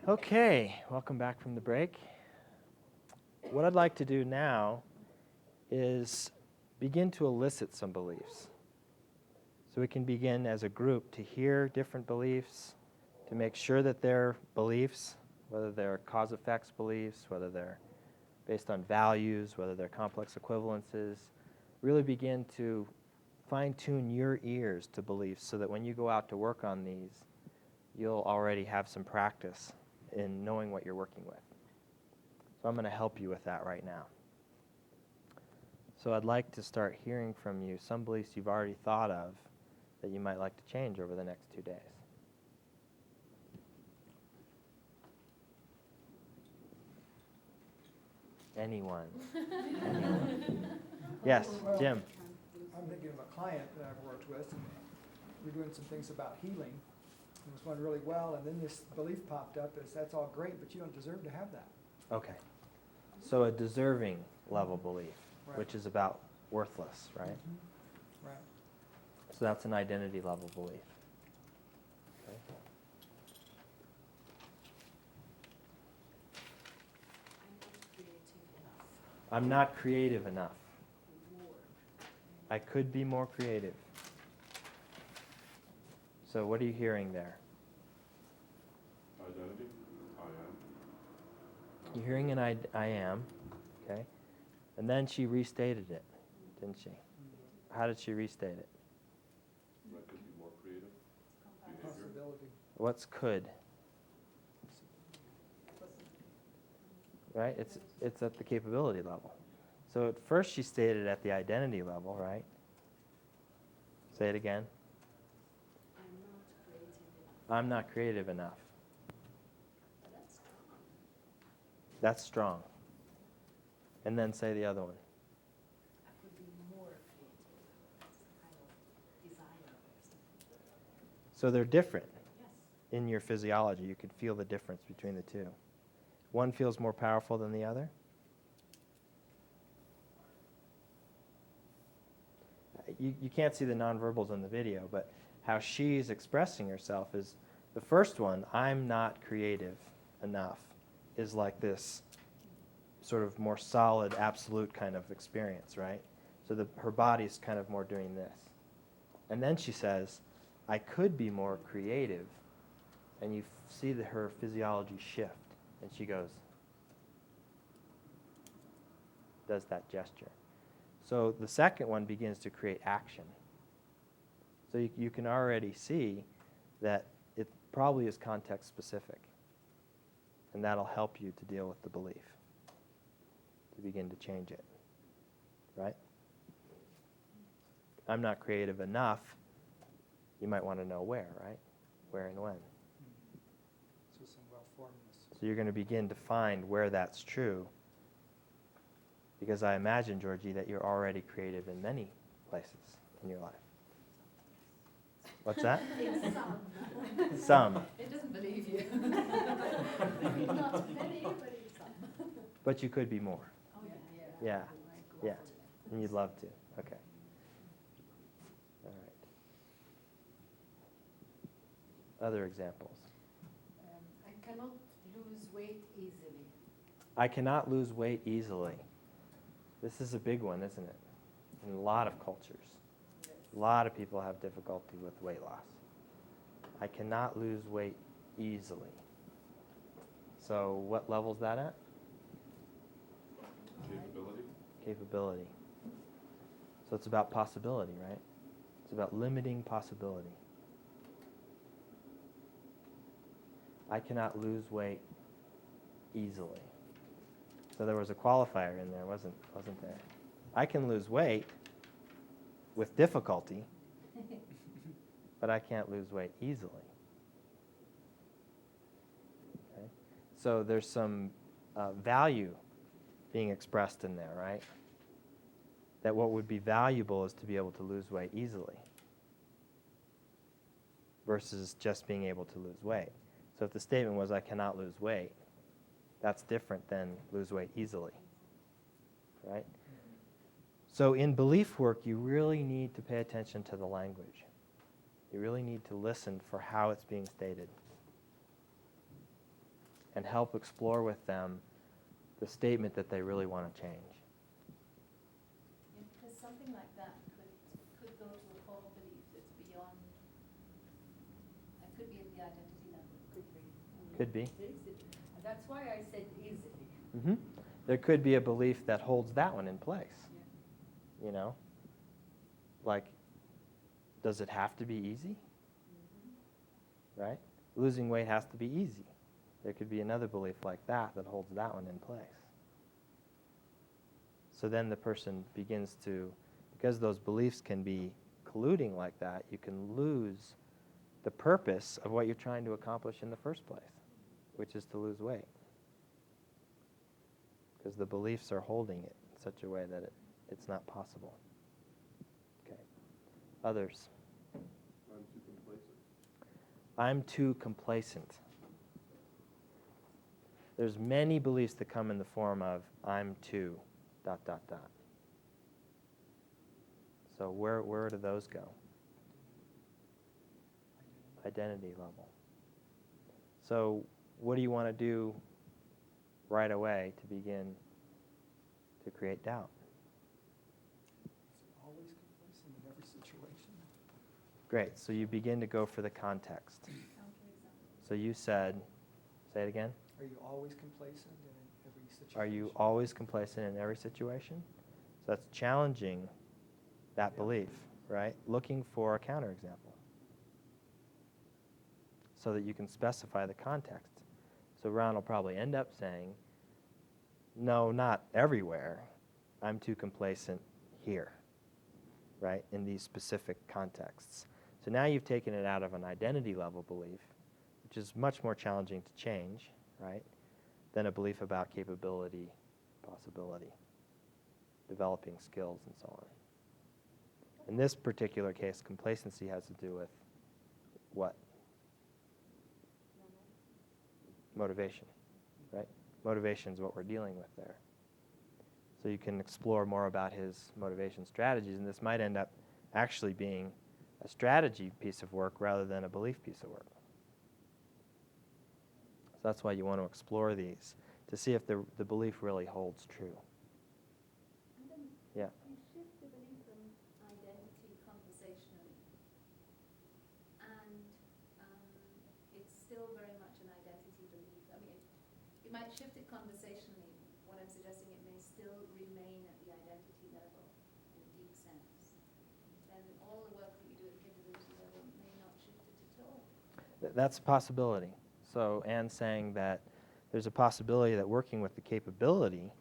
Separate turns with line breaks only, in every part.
Okay, welcome back from the break. What I'd like to do now is begin to elicit some beliefs. So we can begin as a group to hear different beliefs, to make sure that they're beliefs, whether they're cause-effects beliefs, whether they're based on values, whether they're complex equivalences. Really begin to fine-tune your ears to beliefs so that when you go out to work on these, you'll already have some practice in knowing what you're working with. So I'm going to help you with that right now. So I'd like to start hearing from you some beliefs you've already thought of that you might like to change over the next 2 days. Anyone? Anyone? Yes,
Well,
Jim.
I'm thinking of a client that I've worked with, and we're doing some things about healing. It was going really well, and then this belief popped up as that's all great, but you don't deserve to have that.
Okay. So a deserving level belief,
Right.
which is about worthless, right?
Mm-hmm. Right.
So that's an identity level belief. Okay. I'm not creative enough. I could be more creative. So what are you hearing there?
Identity, I am.
You're hearing an I am, okay? And then she restated it, didn't she? How did she restate it?
I could be more creative. Behavior.
Possibility.
What's could? Right? It's at the capability level. So at first she stated at the identity level, right? Say it again. I'm not creative enough. That's strong. And then say the other one.
I could be more creative. That's kind of desire.
So they're different
Yes.
in your physiology. You can feel the difference between the two. One feels more powerful than the other. You can't see the nonverbals in the video, but how she's expressing herself is the first one, I'm not creative enough, is like this sort of more solid, absolute kind of experience, right? So her body's kind of more doing this. And then she says, I could be more creative. And you see her physiology shift. And she goes, does that gesture. So the second one begins to create action. So you can already see that it probably is context specific. And that'll help you to deal with the belief, to begin to change it, right? I'm not creative enough. You might want to know where, right? Where and when.
So some well-formedness.
So you're going to begin to find where that's true, because I imagine, Georgie, that you're already creative in many places in your life. What's that?
In some.
Some.
It doesn't believe you. Not many, but in some.
But you could be more.
Oh, yeah.
Yeah.
I'd
Yeah.
love to.
And you'd love to. Okay. All right. Other examples.
I cannot lose weight easily.
I cannot lose weight easily. This is a big one, isn't it? In a lot of cultures.
Yes.
A lot of people have difficulty with weight loss. I cannot lose weight easily. So what level is that at?
Capability.
Capability. So it's about possibility, right? It's about limiting possibility. I cannot lose weight easily. So there was a qualifier in there, wasn't there? I can lose weight with difficulty, but I can't lose weight easily. Okay? So there's some value being expressed in there, right? That what would be valuable is to be able to lose weight easily versus just being able to lose weight. So if the statement was, I cannot lose weight, that's different than lose weight easily, right? So in belief work, you really need to pay attention to the language. You really need to listen for how it's being stated. and help explore with them the statement that they really want to change.
Yeah, because something like that could go to a core belief that's beyond, it could be at the identity level.
Could be.
That's why I said easily.
Mm-hmm. There could be a belief that holds that one in place.
Yeah.
You know? Like, does it have to be easy? Right? Losing weight has to be easy. There could be another belief like that that holds that one in place. So then the person begins to, because those beliefs can be colluding like that, you can lose the purpose of what you're trying to accomplish in the first place, which is to lose weight. Because the beliefs are holding it in such a way that it's not possible. Okay. Others?
I'm too complacent.
I'm too complacent. There's many beliefs that come in the form of I'm too ... So where do those go? Identity level. So what do you want to do right away to begin to create doubt?
Always complacent in every situation.
Great. So you begin to go for the context.
Counterexample.
So you said, say it again.
Are you always complacent in every situation?
Are you always complacent in every situation? So that's challenging that belief, right? Looking for a counterexample so that you can specify the context. So Ron will probably end up saying, no, not everywhere. I'm too complacent here, right, in these specific contexts. So now you've taken it out of an identity level belief, which is much more challenging to change, right, than a belief about capability, possibility, developing skills, and so on. In this particular case, complacency has to do with what? Motivation, right? Motivation is what we're dealing with there. So you can explore more about his motivation strategies, and this might end up actually being a strategy piece of work rather than a belief piece of work. So that's why you want to explore these, to see if the belief really holds true.
And then
Yeah.
you shift the belief from identity conversationally, and it's still very much an identity belief. I mean, you might shift it conversationally. What I'm suggesting, it may still remain at the identity level in a deep sense. Then all the work that you do at capability level may not shift it at all.
That's a possibility. So Anne's saying that there's a possibility that working with the capability,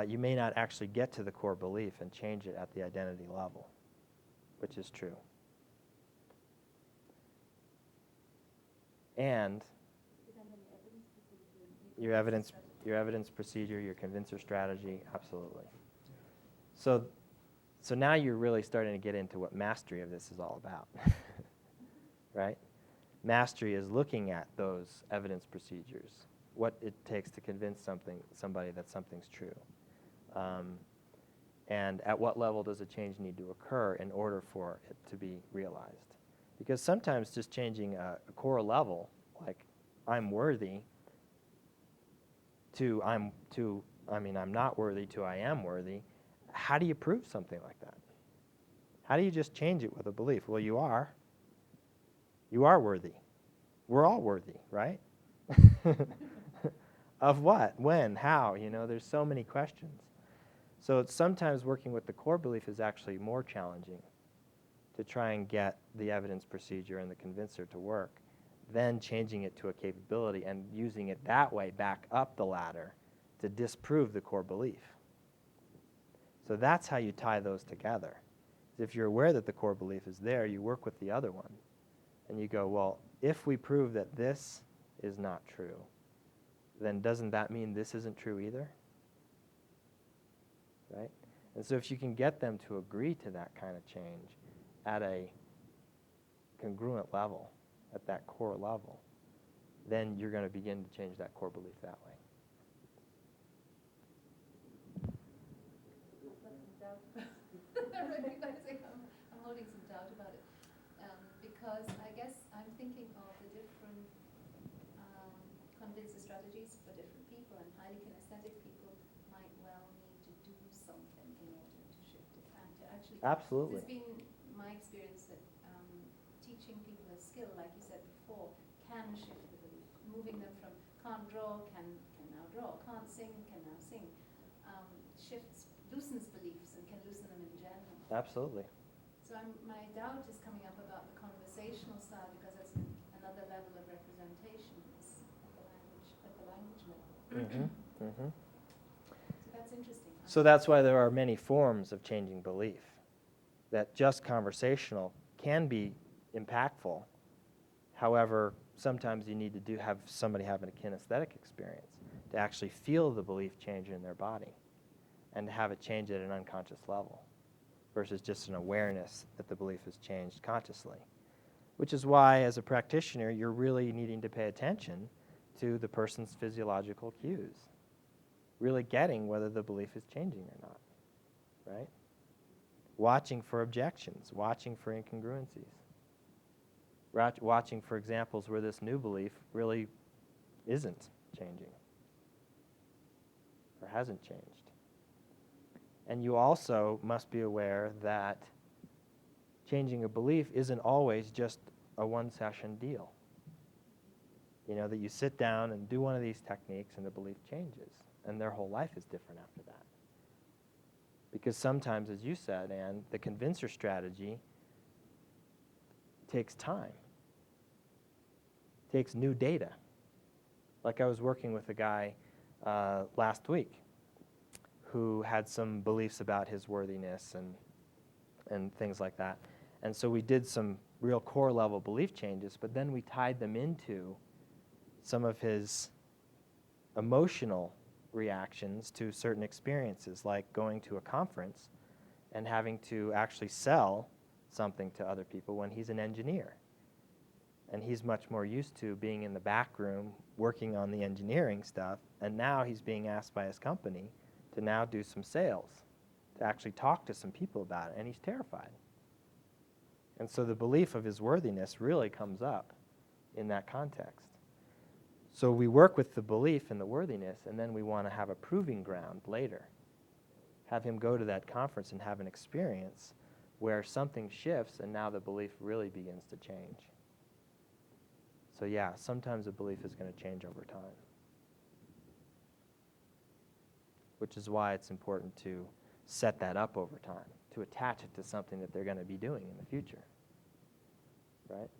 you may not actually get to the core belief and change it at the identity level, which is true. And your evidence procedure, your convincer strategy, absolutely. So now you're really starting to get into what mastery of this is all about, right? Mastery is looking at those evidence procedures, what it takes to convince somebody that something's true. And at what level does a change need to occur in order for it to be realized? Because sometimes just changing a core level, like I'm worthy, to I'm not worthy to I am worthy, how do you prove something like that? How do you just change it with a belief? Well, you are. You are worthy. We're all worthy, right? Of what? When? How? You know, there's so many questions. So sometimes working with the core belief is actually more challenging to try and get the evidence procedure and the convincer to work than changing it to a capability and using it that way back up the ladder to disprove the core belief. So that's how you tie those together. If you're aware that the core belief is there, you work with the other one. And you go, well, if we prove that this is not true, then doesn't that mean this isn't true either? Right? And so if you can get them to agree to that kind of change at a congruent level, at that core level, then you're going to begin to change that core belief that way.
I'm recognizing I'm holding some doubt about it, because I guess I'm thinking of the different it's a strategies for different people, and highly kinesthetic people might well need to do something in order to shift it and to actually.
Absolutely.
It's been my experience that teaching people a skill, like you said before, can shift the belief, moving them from can't draw, can now draw, can't sing, can now sing, loosens beliefs and can loosen them in general.
Absolutely.
So my doubt is coming up about the conversational style, because that's another level of representation is at the language level. So that's interesting.
So that's why there are many forms of changing belief. That just conversational can be impactful. However, sometimes you need to have somebody having a kinesthetic experience to actually feel the belief change in their body and to have it change at an unconscious level versus just an awareness that the belief has changed consciously. Which is why, as a practitioner, you're really needing to pay attention to the person's physiological cues, really getting whether the belief is changing or not, right? Watching for objections, watching for incongruencies, watching for examples where this new belief really isn't changing or hasn't changed. And you also must be aware that changing a belief isn't always just a one-session deal. You know, that you sit down and do one of these techniques and the belief changes, and their whole life is different after that. Because sometimes, as you said, Anne, the convincer strategy takes time, takes new data. Like I was working with a guy last week who had some beliefs about his worthiness and things like that. And so we did some real core level belief changes, but then we tied them into some of his emotional reactions to certain experiences, like going to a conference and having to actually sell something to other people when he's an engineer. And he's much more used to being in the back room working on the engineering stuff, and now he's being asked by his company to now do some sales, to actually talk to some people about it, and he's terrified. And so the belief of his worthiness really comes up in that context. So we work with the belief and the worthiness, and then we want to have a proving ground later. Have him go to that conference and have an experience where something shifts and now the belief really begins to change. So yeah, sometimes a belief is going to change over time. Which is why it's important to set that up over time, to attach it to something that they're going to be doing in the future, right?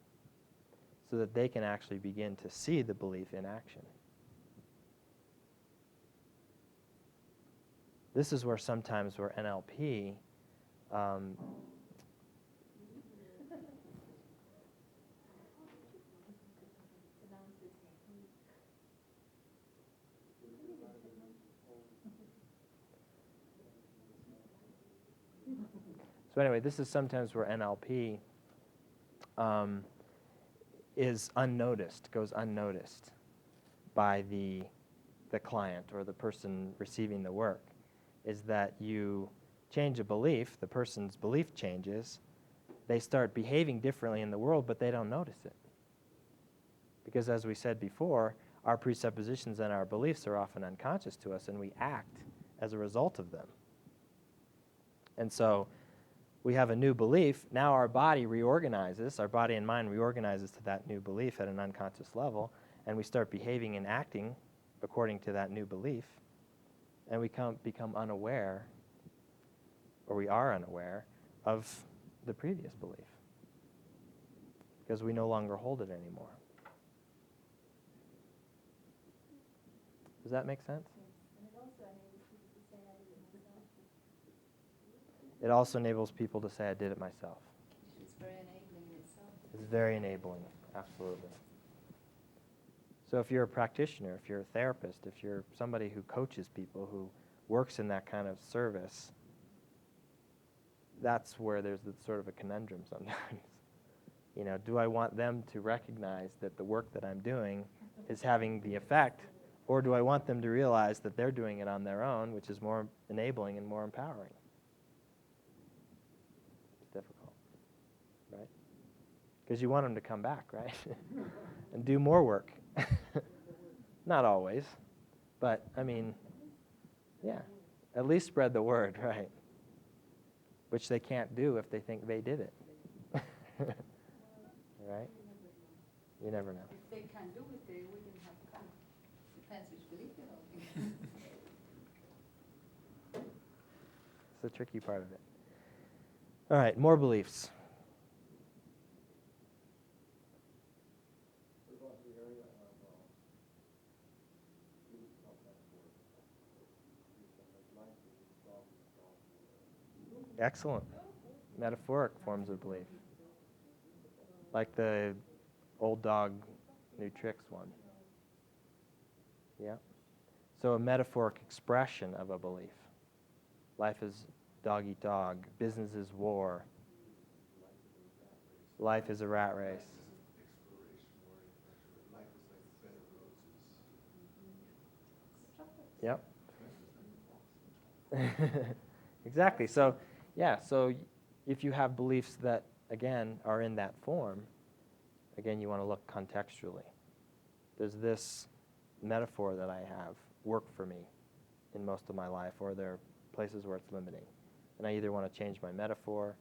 So that they can actually begin to see the belief in action. This is where sometimes where NLP So anyway, this is sometimes where NLP is unnoticed, goes unnoticed by the client or the person receiving the work, is that you change a belief, the person's belief changes, they start behaving differently in the world, but they don't notice it. Because as we said before, our presuppositions and our beliefs are often unconscious to us, and we act as a result of them. And so we have a new belief. Now our body reorganizes, our body and mind reorganizes to that new belief at an unconscious level, and we start behaving and acting according to that new belief, and we become unaware, or we are unaware, of the previous belief, because we no longer hold it anymore. Does that make sense? It also enables people to say, I did it myself.
It's very enabling in itself.
It's very enabling, absolutely. So if you're a practitioner, if you're a therapist, if you're somebody who coaches people, who works in that kind of service, that's where there's sort of a conundrum sometimes. You know, do I want them to recognize that the work that I'm doing is having the effect, or do I want them to realize that they're doing it on their own, which is more enabling and more empowering? It's difficult, right? Because you want them to come back, right? And do more work. Not always, but I mean, yeah, at least spread the word, right? Which they can't do if they think they did it. Right? You never know.
If they can't do it, they wouldn't have come.
Depends which belief you're holding.
It's the tricky part of it. All right, more beliefs. Excellent. Metaphoric forms of belief. Like the old dog, new tricks one. Yeah. So a metaphoric expression of a belief. Life is dog eat dog. Business is war. Life is a rat race. Yep. Exactly. So, yeah, so if you have beliefs that, again, are in that form, again, you want to look contextually. Does this metaphor that I have work for me in most of my life, or are there places where it's limiting? And I either want to change my metaphor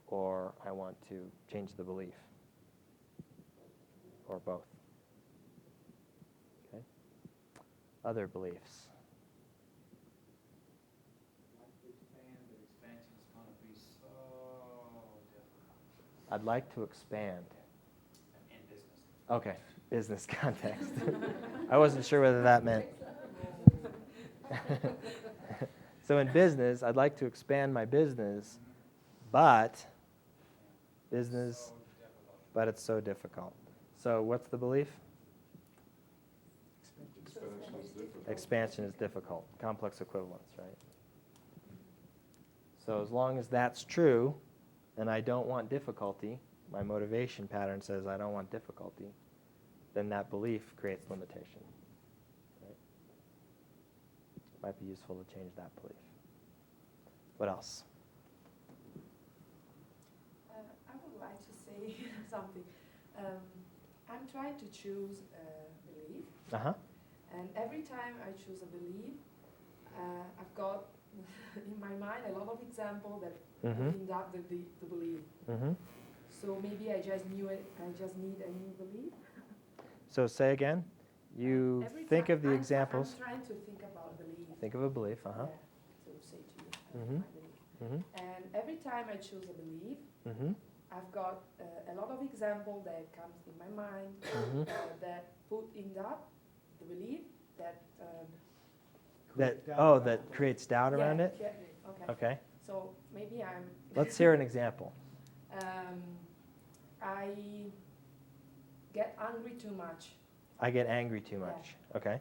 or I want to change the belief, or both. Okay? Other beliefs. I'd like to expand.
In business.
Okay, business context. I wasn't sure whether that meant. So in business, I'd like to expand my business, but business, but it's so difficult. So what's the belief?
Expansion is difficult.
Expansion is difficult. Complex equivalence, right? So as long as that's true, and I don't want difficulty, my motivation pattern says I don't want difficulty, then that belief creates limitation. Right? Might be useful to change that belief. What else?
I would like to say something. I'm trying to choose a belief,
Uh-huh.
and every time I choose a belief, I've got in my mind a lot of examples that end up the belief.
Mm-hmm.
So maybe I just knew it. I just need a new belief.
So say again. You
Every
think
time
of the examples.
I'm trying to think about a belief.
Think of a belief. Uh-huh.
Yeah, to say to you
Mhm.
my belief.
Mm-hmm.
And every time I choose a belief,
Mm-hmm.
I've got a lot of examples that comes in my mind
Mm-hmm.
that put in doubt the belief that.
That creates doubt around it?
Yeah, okay.
Okay.
So maybe I'm.
Let's hear an example.
I get angry too much.
I get angry too much. Okay.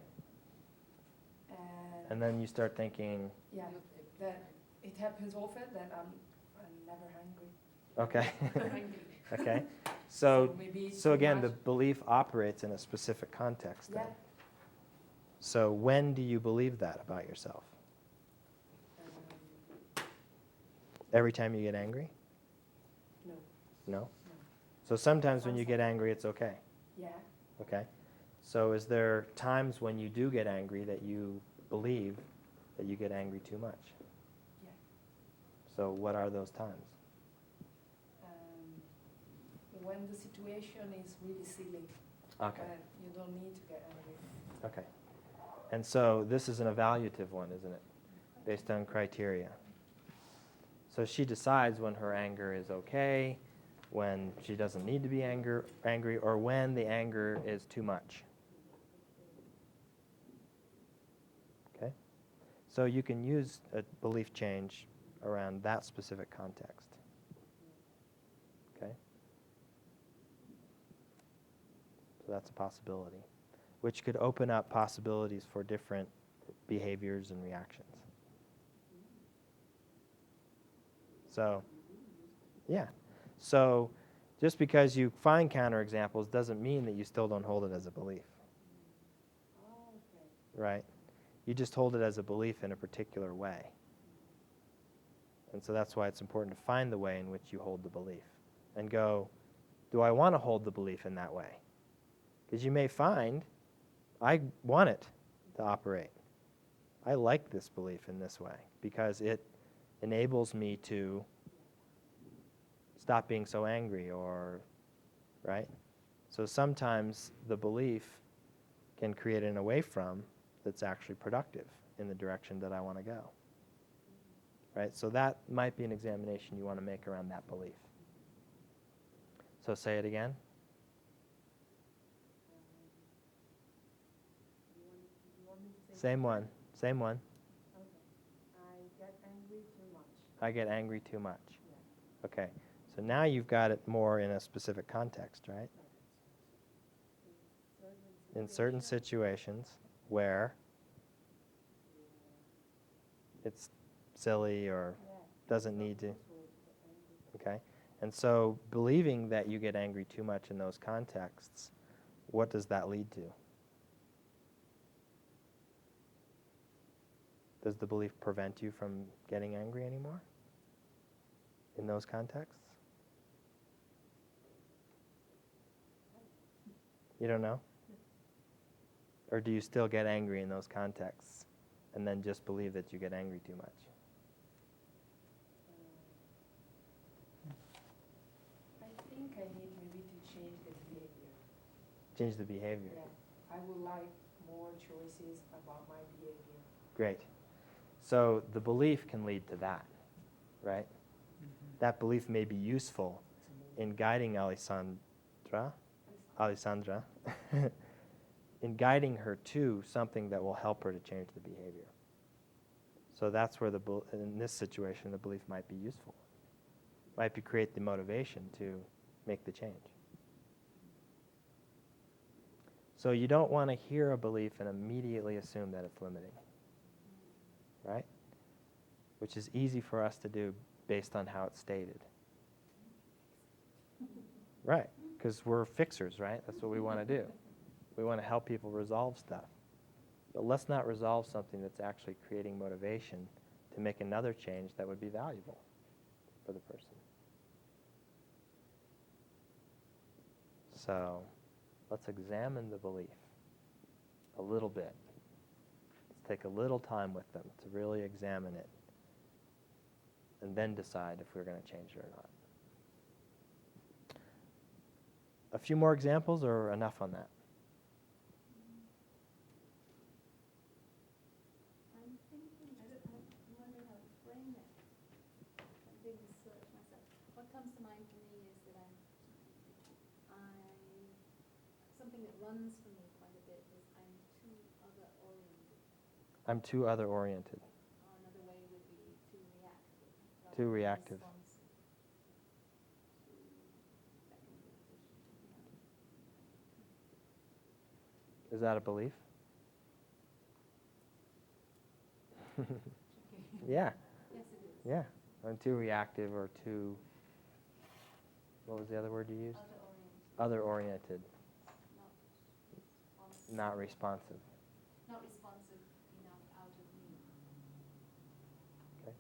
And then you start thinking,
Yeah, that it happens often that I'm never hungry.
okay.
Hungry.
Okay. So
maybe
so
too
again, the
much.
belief operates in a specific context then.
Yeah.
So when do you believe that about yourself?
Um,
Every time you get angry?
no.
No?
No.
So sometimes when you get angry, it's okay.
Yeah.
Okay. So is there times when you do get angry that you believe that you get angry too much?
Yeah.
So what are those times?
When the situation is really silly.
Okay.
You don't need to get angry.
Okay. And so this is an evaluative one, isn't it? Based on criteria. So she decides when her anger is okay, when she doesn't need to be angry, or when the anger is too much. Okay? So you can use a belief change around that specific context. Okay? So that's a possibility, which could open up possibilities for different behaviors and reactions. So, yeah. So just because you find counterexamples doesn't mean that you still don't hold it as a belief.
Oh, okay.
Right? You just hold it as a belief in a particular way. And so that's why it's important to find the way in which you hold the belief and go, do I want to hold the belief in that way? Because you may find, I want it to operate. I like this belief in this way because it enables me to stop being so angry or, right? So sometimes the belief can create an away from that's actually productive in the direction that I want to go. Right? So that might be an examination you want to make around that belief. So say it again.
You want me to say
Same one. Same one.
Okay. I get angry too much.
I get angry too much.
Yeah.
Okay. So now you've got it more in a specific context, right? In certain situations where it's silly or doesn't need to. Okay? And so believing that you get angry too much in those contexts, what does that lead to? Does the belief prevent you from getting angry anymore in those contexts? You don't know? Or do you still get angry in those contexts and then just believe that you get angry too much?
I think I need maybe to change the behavior.
Change the behavior.
Yeah, I would like more choices about my behavior.
Great. So the belief can lead to that, right? That belief may be useful in guiding Alessandra, in guiding her to something that will help her to change the behavior. So that's where in this situation, the belief might be useful. Might be create the motivation to make the change. So you don't want to hear a belief and immediately assume that it's limiting, right? Which is easy for us to do based on how it's stated. Right, because we're fixers, right? That's what we want to do. We want to help people resolve stuff. But let's not resolve something that's actually creating motivation to make another change that would be valuable for the person. So let's examine the belief a little bit. Let's take a little time with them to really examine it and then decide if we're going to change it or not. A few more examples or enough on that?
I'm thinking, I'm wondering how to frame it. I'm doing this search myself. What comes to mind for me is that something that runs for me quite a bit is I'm too other oriented.
I'm too other oriented.
Another way would be too reactive.
Too reactive.
Responsive. Too secondary position.
Is that a belief? Yeah.
Yes, it is.
Yeah. I'm too reactive or too, what was the other word you used?
Other oriented.
Other oriented.
Not responsive.
Not responsive.
Not responsive enough out of me.
Okay.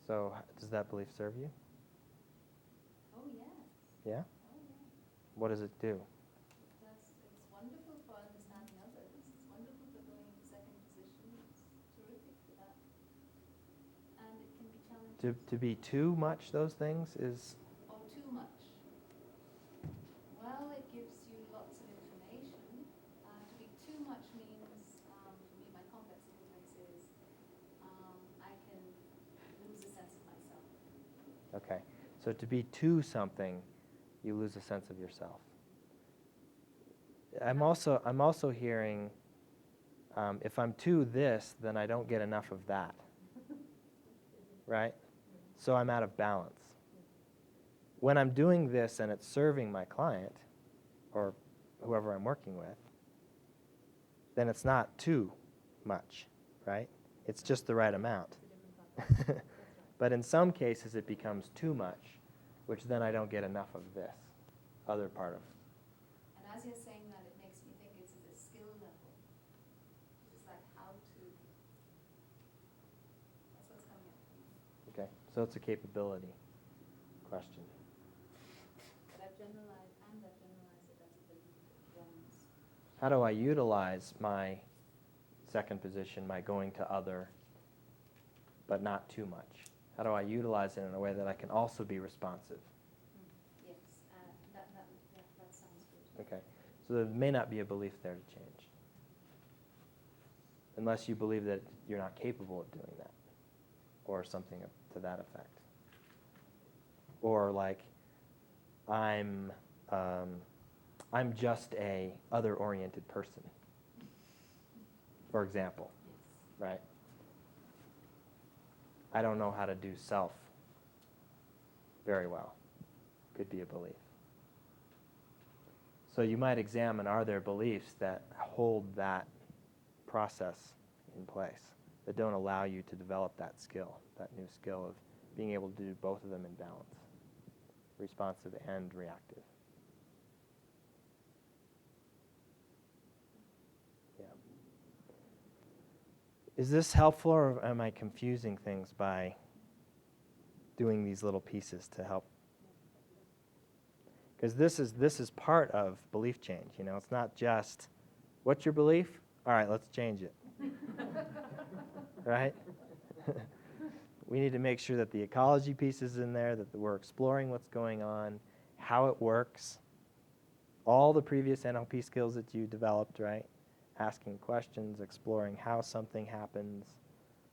So does that belief serve you?
Oh, yes.
Yeah?
Oh, yeah.
What does it do?
It's wonderful for understanding others. It's wonderful for going into second position. It's terrific for that. And it can be challenging.
To be too much those things is,
Or too much. Well, it gives you lots of information. To be too much means, for me, my complex ignorance is I can lose a sense of myself.
okay. So to be too something, you lose a sense of yourself. I'm also hearing, if I'm too this, then I don't get enough of that. Right? So I'm out of balance. When I'm doing this and it's serving my client or whoever I'm working with, then it's not too much, right? It's just the right amount. But in some cases it becomes too much, which then I don't get enough of this other part of.
And as you're saying that, it makes me think it's at a skill level. It's like how to. That's what's coming up for me.
Okay, so it's a capability question.
But I've generalized it as a belief that runs.
How do I utilize my second position, my going to other, but not too much? How do I utilize it in a way that I can also be responsive?
Yes, that sounds good.
Okay, so there may not be a belief there to change, unless you believe that you're not capable of doing that, or something to that effect. Or like, I'm just a other-oriented person, for example, right? I don't know how to do self very well. Could be a belief. So you might examine, are there beliefs that hold that process in place, that don't allow you to develop that skill, that new skill of being able to do both of them in balance, responsive and reactive. Yeah. Is this helpful, or am I confusing things by doing these little pieces to help? Because this is part of belief change. You know, it's not just, what's your belief? All right, let's change it. Right? We need to make sure that the ecology piece is in there, that we're exploring what's going on, how it works, all the previous NLP skills that you developed, right? Asking questions, exploring how something happens,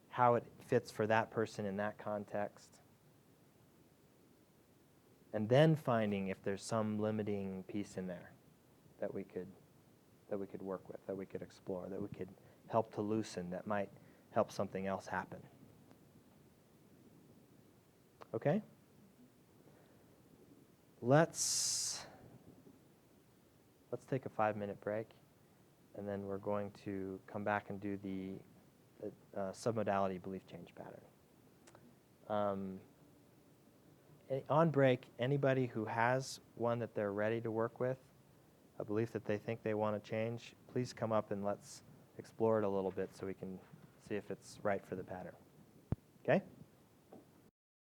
how it fits for that person in that context. And then finding if there's some limiting piece in there that we could work with, that we could explore, that we could help to loosen, that might help something else happen. Okay? Let's take a 5-minute break, and then we're going to come back and do the submodality belief change pattern. On break, anybody who has one that they're ready to work with, a belief that they think they want to change, please come up and let's explore it a little bit so we can see if it's right for the pattern. Okay?